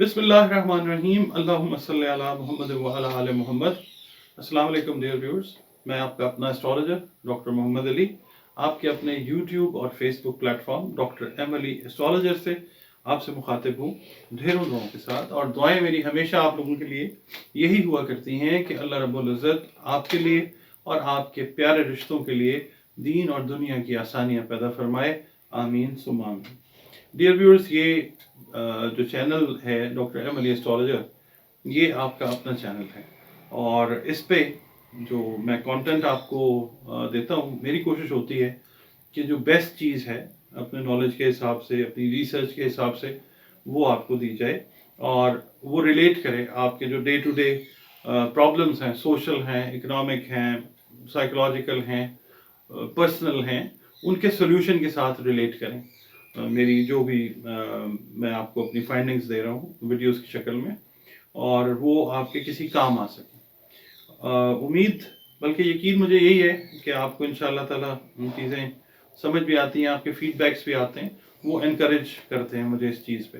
बिस्मिल्लाहिर्रहमानिर्रहीम अल्लाहुम्मा सल्ली अला मुहम्मद व अला आले मोहम्मद। अस्सलाम वालेकुम डियर व्यूअर्स, मैं आपका अपना एस्ट्रोलॉजर डॉक्टर मोहम्मद अली आपके अपने यूट्यूब और Facebook platform doctor M Ali astrologer से आपसे मुखातिब हूँ ढेरों दुआओं के साथ। और दुआएं मेरी हमेशा आप लोगों के लिए यही हुआ करती हैं कि अल्लाह रब्बुल इज़्ज़त आपके लिए और आपके प्यारे रिश्तों के लिए दीन और दुनिया की आसानियाँ पैदा फरमाए, आमीन सुम्मा आमीन। डियर व्यूअर्स, ये जो चैनल है डॉक्टर एम अली एस्ट्रोलॉजर, ये आपका अपना चैनल है और इस पे जो मैं कंटेंट आपको देता हूँ, मेरी कोशिश होती है कि जो बेस्ट चीज़ है अपने नॉलेज के हिसाब से, अपनी रिसर्च के हिसाब से वो आपको दी जाए और वो रिलेट करे आपके जो डे टू डे प्रॉब्लम्स हैं, सोशल हैं, इकोनॉमिक हैं, साइकोलॉजिकल हैं, पर्सनल हैं, उनके सोल्यूशन के साथ रिलेट करें। मेरी जो भी मैं आपको अपनी फाइंडिंग्स दे रहा हूँ वीडियोस की शक्ल में, और वो आपके किसी काम आ सके। उम्मीद बल्कि यकीन मुझे यही है कि आपको इंशाअल्लाह ताला चीज़ें समझ भी आती हैं, आपके फीडबैक्स भी आते हैं, वो इनकरेज करते हैं मुझे इस चीज़ पे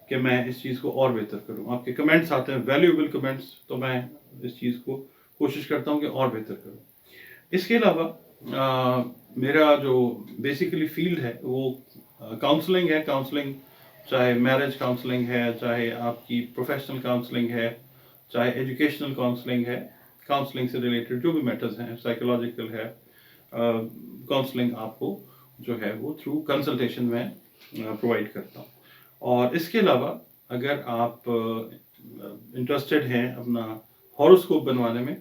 कि मैं इस चीज़ को और बेहतर करूँ। आपके कमेंट्स आते हैं, वैल्यूएबल कमेंट्स, तो मैं इस चीज़ को कोशिश करता हूँ कि और बेहतर करूँ। इसके अलावा मेरा जो बेसिकली फील्ड है वो काउंसलिंग है। काउंसलिंग चाहे मैरिज काउंसलिंग है, चाहे आपकी प्रोफेशनल काउंसलिंग है, चाहे एजुकेशनल काउंसलिंग है, काउंसलिंग से रिलेटेड जो भी मैटर्स हैं, साइकोलॉजिकल है, काउंसलिंग आपको जो है वो थ्रू कंसल्टेशन में प्रोवाइड करता हूँ। और इसके अलावा अगर आप इंटरेस्टेड हैं अपना हॉरोस्कोप बनवाने में,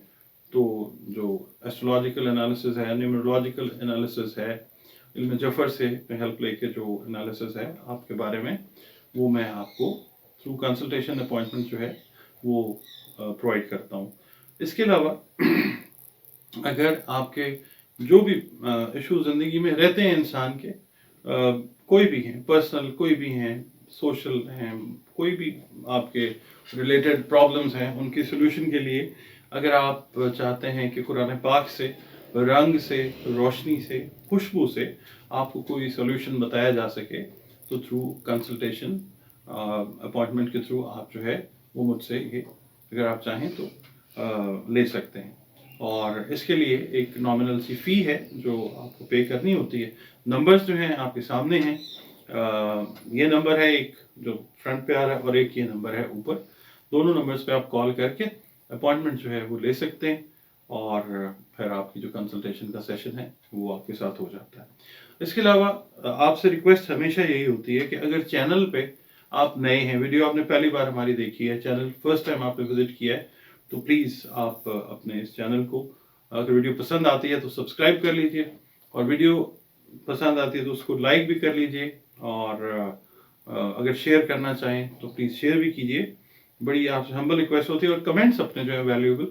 तो जो एस्ट्रोलॉजिकल एनालिसिस है, न्यूमरोलॉजिकल एनालिसिस है, इल्म जफर से हेल्प लेके जो एनालिसिस है आपके बारे में, वो मैं आपको थ्रू कंसल्टेशन अपॉइंटमेंट जो है वो प्रोवाइड करता हूँ। इसके अलावा अगर आपके जो भी इशू ज़िंदगी में रहते हैं इंसान के, कोई भी हैं, पर्सनल कोई भी हैं, सोशल हैं, कोई भी आपके रिलेटेड प्रॉब्लम्स हैं, उनकी सोल्यूशन के लिए अगर आप चाहते हैं कि कुरान पाक से, रंग से, रोशनी से, खुशबू से आपको कोई सोल्यूशन बताया जा सके, तो थ्रू कंसल्टेशन अपॉइंटमेंट के थ्रू आप जो है वो मुझसे ये अगर आप चाहें तो ले सकते हैं। और इसके लिए एक नॉमिनल सी फ़ी है जो आपको पे करनी होती है। नंबर्स जो हैं आपके सामने हैं, ये नंबर है एक जो फ्रंट पे आ रहा है और एक ये नंबर है ऊपर। दोनों नंबर्स पे आप कॉल करके अपॉइंटमेंट जो है वो ले सकते हैं और फिर आपकी जो कंसल्टेशन का सेशन है वो आपके साथ हो जाता है। इसके अलावा आपसे रिक्वेस्ट हमेशा यही होती है कि अगर चैनल पे आप नए हैं, वीडियो आपने पहली बार हमारी देखी है, चैनल फर्स्ट टाइम आपने विजिट किया है, तो प्लीज़ आप अपने इस चैनल को, अगर वीडियो पसंद आती है तो सब्सक्राइब कर लीजिए, और वीडियो पसंद आती है तो उसको लाइक भी कर लीजिए, और अगर शेयर करना चाहें तो प्लीज़ शेयर भी कीजिए। बड़ी आपसे हम्बल रिक्वेस्ट होती है। और कमेंट्स अपने जो है वैल्यूएबल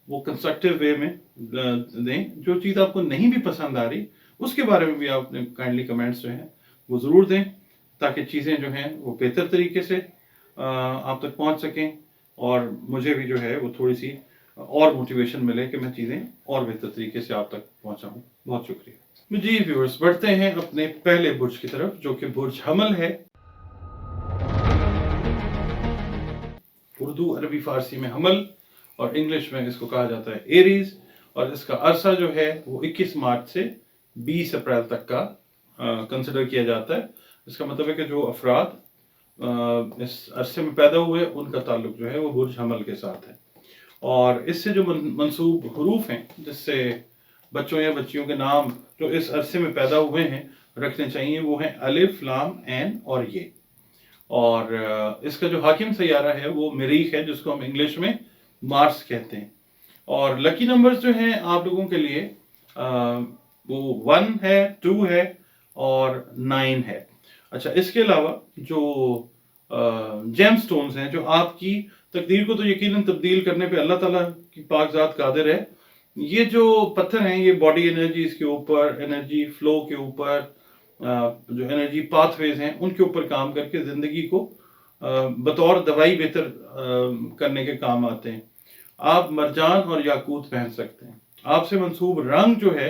वो कंस्ट्रक्टिव वे में दें। जो चीज़ आपको नहीं भी पसंद आ रही उसके बारे में भी आप अपने काइंडली कमेंट्स जो हैं वो ज़रूर दें, ताकि चीज़ें जो हैं वो बेहतर तरीके से आप तक पहुंच सकें, और मुझे भी जो है वो थोड़ी सी और मोटिवेशन मिले कि मैं चीज़ें और बेहतर तरीके से आप तक पहुंचाऊं। बहुत शुक्रिया जी व्यूअर्स। बढ़ते हैं अपने पहले बुर्ज की तरफ, जो कि बुर्ज हमल है। उर्दू, अरबी, फारसी में हमल और इंग्लिश में इसको कहा जाता है एरीज। और इसका अरसा जो है वो 21 मार्च से 20 अप्रैल तक का कंसिडर किया जाता है। इसका मतलब है कि जो अफराद इस अरसे में पैदा हुए उनका ताल्लुक जो है वो बुर्ज हमल के साथ है। और इससे जो मंसूब हरूफ हैं जिससे बच्चों या बच्चियों के नाम जो इस अरसे में पैदा हुए हैं रखने चाहिए, वो हैं अलिफ, लाम, ऐन और ये। और इसका जो हाकिम सैयारा है वो मरीख है, जिसको हम इंग्लिश में मार्स कहते हैं। और लकी नंबर्स जो हैं आप लोगों के लिए वो 1 है, 2 है और 9 है। अच्छा, इसके अलावा जो जेम स्टोन्स हैं जो आपकी तकदीर को तो यकीनन तब्दील करने पे अल्लाह ताला की पाक ज़ात कादिर है। ये जो पत्थर हैं ये बॉडी एनर्जीज के ऊपर, एनर्जी फ्लो के ऊपर, जो एनर्जी पाथवेज हैं उनके ऊपर काम करके ज़िंदगी को बतौर दवाई बेहतर करने के काम आते हैं। आप मरजान और याकूत पहन सकते हैं। आपसे मंसूब रंग जो है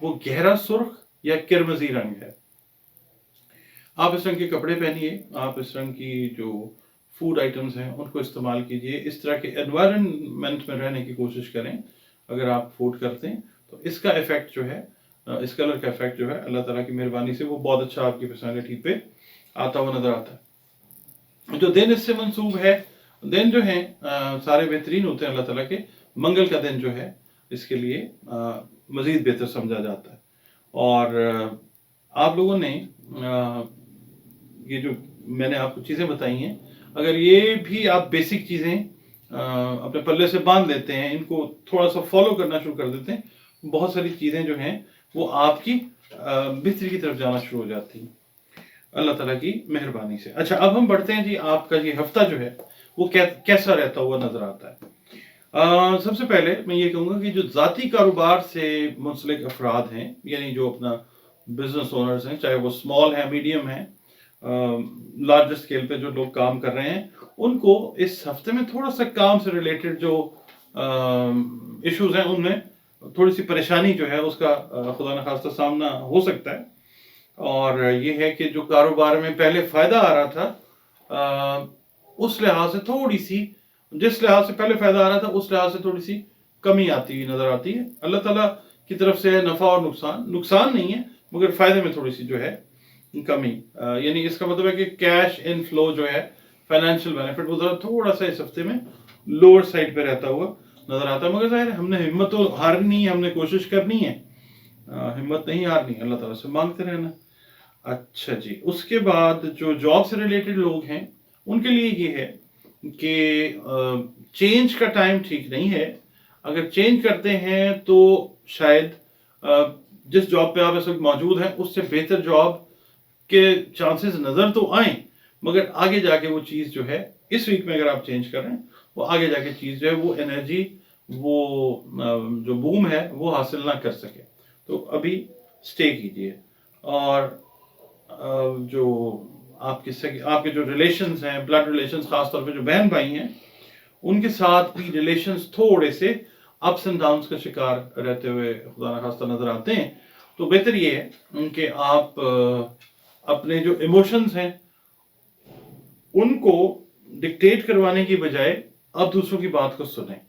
वो गहरा सुर्ख या किरमजी रंग है। आप इस रंग के कपड़े पहनिए, आप इस रंग की जो फूड आइटम्स हैं उनको इस्तेमाल कीजिए, इस तरह के एनवायरनमेंट में रहने की कोशिश करें अगर आप फूड करते हैं। तो इसका इफेक्ट जो है, इस कलर का इफेक्ट जो है अल्लाह ताला की मेहरबानी से वो बहुत अच्छा आपकी पर्सनैलिटी पे आता हुआ नजर आता है। जो दिन इससे मंसूब है, दिन जो है सारे बेहतरीन होते हैं अल्लाह ताला के। मंगल का दिन जो है इसके लिए मज़ीद बेहतर समझा जाता है। और आप लोगों ने ये जो मैंने आपको चीज़ें बताई हैं, अगर ये भी आप बेसिक चीज़ें अपने पल्ले से बांध लेते हैं, इनको थोड़ा सा फॉलो करना शुरू कर देते हैं, बहुत सारी चीज़ें जो हैं वो आपकी बेहतरी की तरफ जाना शुरू हो जाती हैं अल्लाह ताला की मेहरबानी से। अच्छा, अब हम बढ़ते हैं जी, आपका ये हफ्ता जो है वो कैसा रहता हुआ नजर आता है। सबसे पहले मैं ये कहूँगा कि जो ज़ाती कारोबार से मुंसलिक अफराद हैं, यानी जो अपना बिजनेस ओनर्स हैं, चाहे वो स्मॉल है, मीडियम है, लार्ज स्केल पे जो लोग काम कर रहे हैं, उनको इस हफ्ते में थोड़ा सा काम से रिलेटेड जो इश्यूज हैं उनमें थोड़ी सी परेशानी जो है उसका खुदा न खास्ता सामना हो सकता है। और ये है कि जो कारोबार में पहले फायदा आ रहा था, उस लिहाज से थोड़ी सी, जिस लिहाज से पहले फायदा आ रहा था उस लिहाज से थोड़ी सी कमी आती हुई नजर आती है। अल्लाह ताला की तरफ से है नफा और नुकसान नहीं है, मगर फायदे में थोड़ी सी जो है कमी, यानी इसका मतलब है कि कैश इन फ्लो जो है, फाइनेंशियल बेनिफिट, वो जरा थोड़ा सा इस हफ्ते में लोअर साइड पे रहता हुआ नजर आता है। मगर जाहिर है हमने हिम्मत तो हारनी है, हमने कोशिश करनी है, हिम्मत नहीं हारनी, अल्लाह ताला से मांगते रहना। अच्छा जी, उसके बाद जो जॉब से रिलेटेड लोग हैं उनके लिए ये है कि चेंज का टाइम ठीक नहीं है। अगर चेंज करते हैं तो शायद जिस जॉब पे आप इस वक्त मौजूद हैं उससे बेहतर जॉब के चांसेस नजर तो आए, मगर आगे जाके वो चीज़ जो है, इस वीक में अगर आप चेंज कर रहे हैं, वो आगे जाके चीज़ जो है, वो एनर्जी, वो जो बूम है वो हासिल ना कर सके, तो अभी स्टे कीजिए। और जो आपके जो रिलेशंस हैं, ब्लड रिलेशंस, खासतौर पे जो बहन भाई हैं, उनके साथ भी रिलेशंस थोड़े से अप्स एंड डाउन्स का शिकार रहते हुए खुदा न खास्ता नजर आते हैं। तो बेहतर ये है कि आप अपने जो इमोशंस हैं उनको डिक्टेट करवाने की बजाय आप दूसरों की बात को सुनें।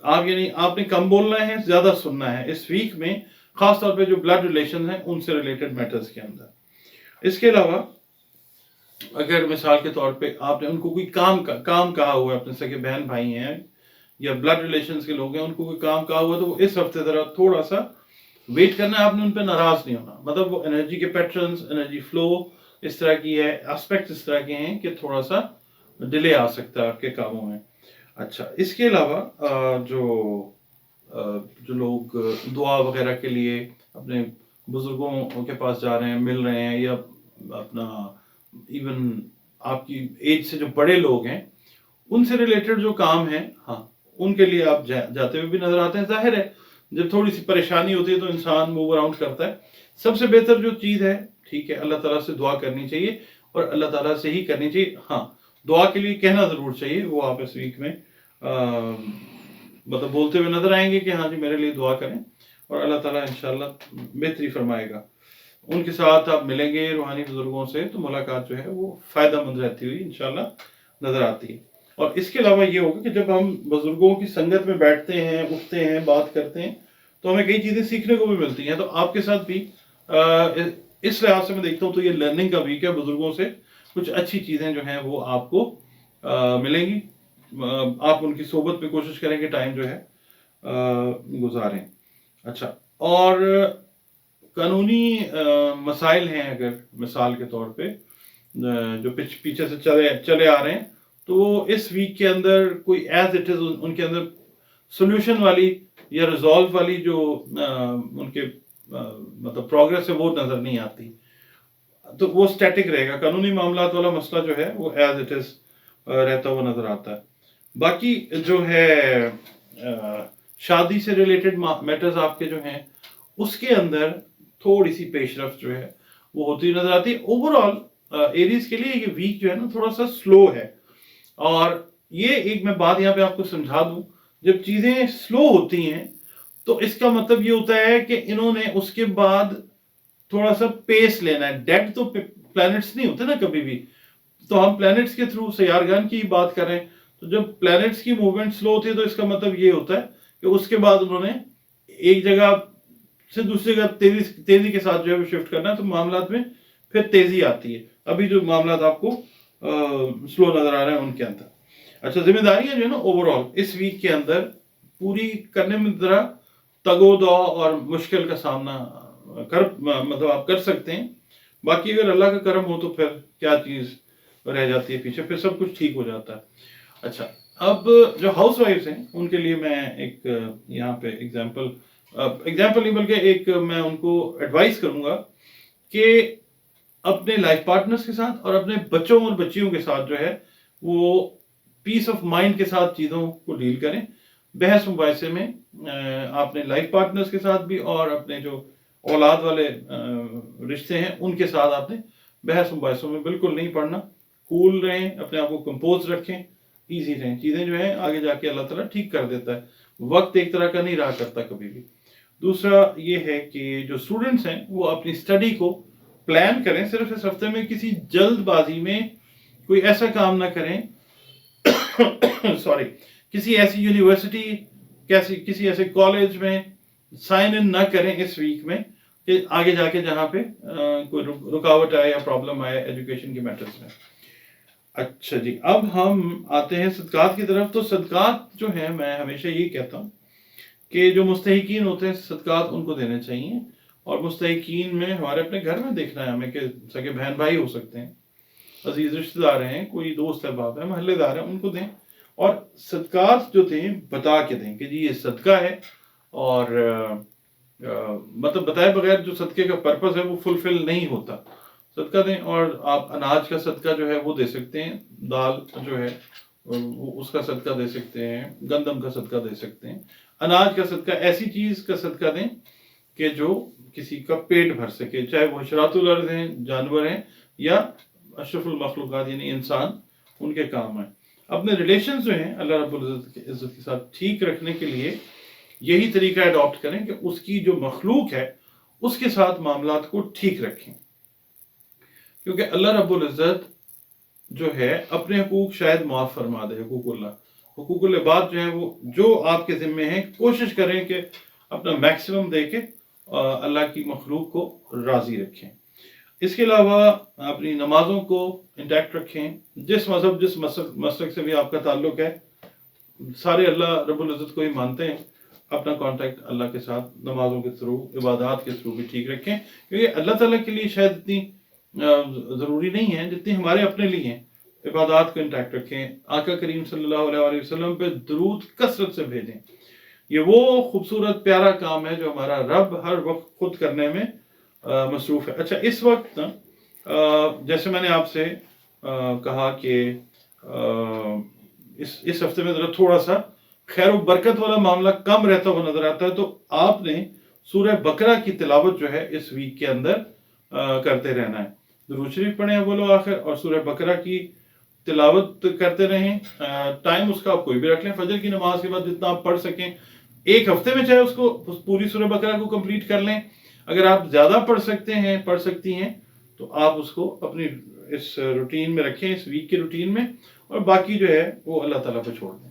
आप, यानी आपने कम बोलना है, ज्यादा सुनना है इस वीक में, खासतौर पे जो ब्लड रिलेशंस हैं उनसे रिलेटेड मैटर्स के अंदर। इसके अलावा अगर मिसाल के तौर पे आपने उनको कोई काम कहा हुआ है, अपने सगे बहन भाई हैं या ब्लड रिलेशंस के लोग हैं, उनको कोई काम कहा हुआ, तो वो इस हफ्ते जरा थोड़ा सा वेट करना है, आपने उन पर नाराज नहीं होना। मतलब वो एनर्जी के पैटर्न्स, एनर्जी फ्लो इस तरह की है, एस्पेक्ट इस तरह के हैं कि थोड़ा सा डिले आ सकता है आपके कामों में। अच्छा, इसके अलावा जो लोग दुआ वगैरह के लिए अपने बुजुर्गों के पास जा रहे हैं, मिल रहे हैं, या अपना इवन आपकी एज से जो बड़े लोग हैं उनसे रिलेटेड जो काम है, हाँ, उनके लिए आप जाते हुए भी नजर आते हैं। जाहिर है जब थोड़ी सी परेशानी होती है तो इंसान मूव अराउंड करता है। सबसे बेहतर जो चीज़ है, ठीक है, अल्लाह ताला से दुआ करनी चाहिए और अल्लाह ताला से ही करनी चाहिए। हाँ, दुआ के लिए कहना ज़रूर चाहिए, वो आप इस वीक में मतलब बोलते हुए नजर आएंगे कि हाँ जी मेरे लिए दुआ करें, और अल्लाह ताला इंशाल्लाह बेहतरी फरमाएगा। उनके साथ आप मिलेंगे रूहानी बुजुर्गों से, तो मुलाकात जो है वो फ़ायदेमंद रहती हुई इंशाल्लाह नजर आती है। और इसके अलावा ये होगा कि जब हम बुजुर्गों की संगत में बैठते हैं, उठते हैं, बात करते हैं, तो हमें कई चीज़ें सीखने को भी मिलती हैं। तो आपके साथ भी इस लिहाज से मैं देखता हूँ तो ये लर्निंग का वीक है। बुजुर्गों से कुछ अच्छी चीज़ें जो हैं वो आपको मिलेंगी। आप उनकी सोबत में कोशिश करेंगे टाइम जो है गुजारें। अच्छा, और कानूनी मसाइल हैं, अगर मिसाल के तौर पे जो पीछे से चले आ रहे हैं, तो इस वीक के अंदर कोई एज इट इज उनके अंदर सोल्यूशन वाली या रिजॉल्व वाली जो उनके मतलब प्रोग्रेस है वो नजर नहीं आती, तो वो स्टैटिक रहेगा। कानूनी मामलात वाला मसला जो है वो एज इट इज रहता हुआ नजर आता है। बाकी जो है शादी से रिलेटेड मैटर्स आपके जो हैं उसके अंदर थोड़ी सी पेशरफ जो है वो होती नजर आती है। ओवरऑल एरीज के लिए ये वीक जो है ना थोड़ा सा स्लो है। और ये एक मैं बात यहाँ पे आपको समझा दूं, जब चीजें स्लो होती हैं तो इसका मतलब ये होता है कि इन्होंने उसके बाद थोड़ा सा पेस लेना है। डेड तो प्लैनेट्स नहीं होते ना कभी भी, تو ہم پلانٹس کے تھرو سیارگان کی بات کریں تو جب پلانٹس کی موومنٹ سلو ہوتی ہے تو اس کا مطلب یہ ہوتا ہے کہ اس کے بعد انہوں نے ایک جگہ سے دوسری جگہ تیزی کے ساتھ جو ہے وہ شفٹ کرنا ہے، تو معاملات میں پھر تیزی آتی ہے. ابھی جو معاملات آپ کو سلو نظر آ رہے ہیں ان کے اندر. اچھا، ذمہ داریاں جو ہے نا اوور آل اس ویک کے اندر پوری کرنے میں ذرا تگ و دو اور مشکل کا سامنا مطلب آپ کر سکتے ہیں. باقی اگر اللہ کا کرم ہو تو پھر کیا چیز رہ جاتی ہے پیچھے، پھر سب کچھ ٹھیک ہو جاتا ہے. اچھا، اب جو ہاؤس وائفز ہیں ان کے لیے میں ایک یہاں پہ ایگزامپل نہیں بلکہ ایک میں ان کو ایڈوائز کروں گا کہ اپنے لائف پارٹنرز کے ساتھ اور اپنے بچوں اور بچیوں کے ساتھ جو ہے وہ پیس آف مائنڈ کے ساتھ چیزوں کو ڈیل کریں. بحث مباحثے میں اپنے لائف پارٹنرز کے ساتھ بھی اور اپنے جو اولاد والے رشتے ہیں ان کے ساتھ آپ نے بحث مباحثوں میں بالکل نہیں پڑنا. کول رہیں، اپنے آپ کو کمپوز رکھیں، ایزی رہیں. چیزیں جو ہیں آگے جا کے اللہ تعالیٰ ٹھیک کر دیتا ہے. وقت ایک طرح کا نہیں رہا کرتا کبھی بھی. دوسرا یہ ہے کہ جو اسٹوڈنٹس ہیں وہ اپنی اسٹڈی کو پلان کریں. صرف اس ہفتے میں کسی جلد بازی میں کوئی ایسا کام نہ کریں کسی ایسی یونیورسٹی کسی ایسے کالج میں سائن ان نہ کریں اس ویک میں کہ آگے جا کے جہاں پہ کوئی رکاوٹ آئے یا پرابلم آئے ایجوکیشن کے میٹرز میں. اچھا جی، اب ہم آتے ہیں صدقات کی طرف. تو صدقات جو ہیں میں ہمیشہ یہی کہتا ہوں کہ جو مستحقین ہوتے ہیں صدقات ان کو دینے چاہیے. اور مستحقین میں ہمارے اپنے گھر میں دیکھنا ہے ہمیں کہ سگے بہن بھائی ہو سکتے ہیں، عزیز رشتہ دار ہیں، کوئی دوست احباب ہیں، محلے دار ہیں، ان کو دیں. اور صدقات جو دیں بتا کے دیں کہ جی یہ صدقہ ہے، اور مطلب بتائے بغیر جو صدقے کا پرپس ہے وہ فلفل نہیں ہوتا. صدقہ دیں. اور آپ اناج کا صدقہ جو ہے وہ دے سکتے ہیں، دال جو ہے اس کا صدقہ دے سکتے ہیں، گندم کا صدقہ دے سکتے ہیں. اناج کا صدقہ ایسی چیز کا صدقہ دیں کہ جو کسی کا پیٹ بھر سکے، چاہے وہ حشرات الارض ہیں، جانور ہیں، یا اشرف المخلوقات یعنی انسان، ان کے کام ہیں. اپنے ریلیشنز جو ہیں اللہ رب العزت کے ساتھ ٹھیک رکھنے کے لیے یہی طریقہ اڈاپٹ کریں کہ اس کی جو مخلوق ہے اس کے ساتھ معاملات کو ٹھیک رکھیں. کیونکہ اللہ رب العزت جو ہے اپنے حقوق شاید معاف فرما دے. حقوق العباد جو ہیں وہ جو آپ کے ذمے ہیں کوشش کریں کہ اپنا میکسیمم دے کے اللہ کی مخلوق کو راضی رکھیں. اس کے علاوہ اپنی نمازوں کو انٹیکٹ رکھیں. جس مذہب جس مسلک سے بھی آپ کا تعلق ہے، سارے اللہ رب العزت کو ہی مانتے ہیں. اپنا کانٹیکٹ اللہ کے ساتھ نمازوں کے تھرو، عبادات کے تھرو بھی ٹھیک رکھیں. کیونکہ اللہ تعالیٰ کے لیے شاید اتنی ضروری نہیں ہے جتنی ہمارے اپنے لیے ہیں. عبادات کو انٹیکٹ رکھیں. آقا کریم صلی اللہ علیہ وسلم پہ درود کثرت سے بھیجیں. یہ وہ خوبصورت پیارا کام ہے جو ہمارا رب ہر وقت خود کرنے میں مصروف ہے. اچھا، اس وقت جیسے میں نے آپ سے کہا کہ اس ہفتے میں ذرا تھوڑا سا خیر و برکت والا معاملہ کم رہتا ہوا نظر آتا ہے، تو آپ نے سورہ بقرہ کی تلاوت جو ہے اس ویک کے اندر کرتے رہنا ہے. درود شریف پڑھیں اول آخر اور سورہ بقرہ کی تلاوت کرتے رہیں. ٹائم اس کا آپ کوئی بھی رکھ لیں، فجر کی نماز کے بعد جتنا آپ پڑھ سکیں. ایک ہفتے میں چاہے اس کو پوری سورہ بقرہ کو کمپلیٹ کر لیں. اگر آپ زیادہ پڑھ سکتی ہیں تو آپ اس کو اپنی اس روٹین میں رکھیں، اس ویک کی روٹین میں، اور باقی جو ہے وہ اللہ تعالیٰ پہ چھوڑ دیں.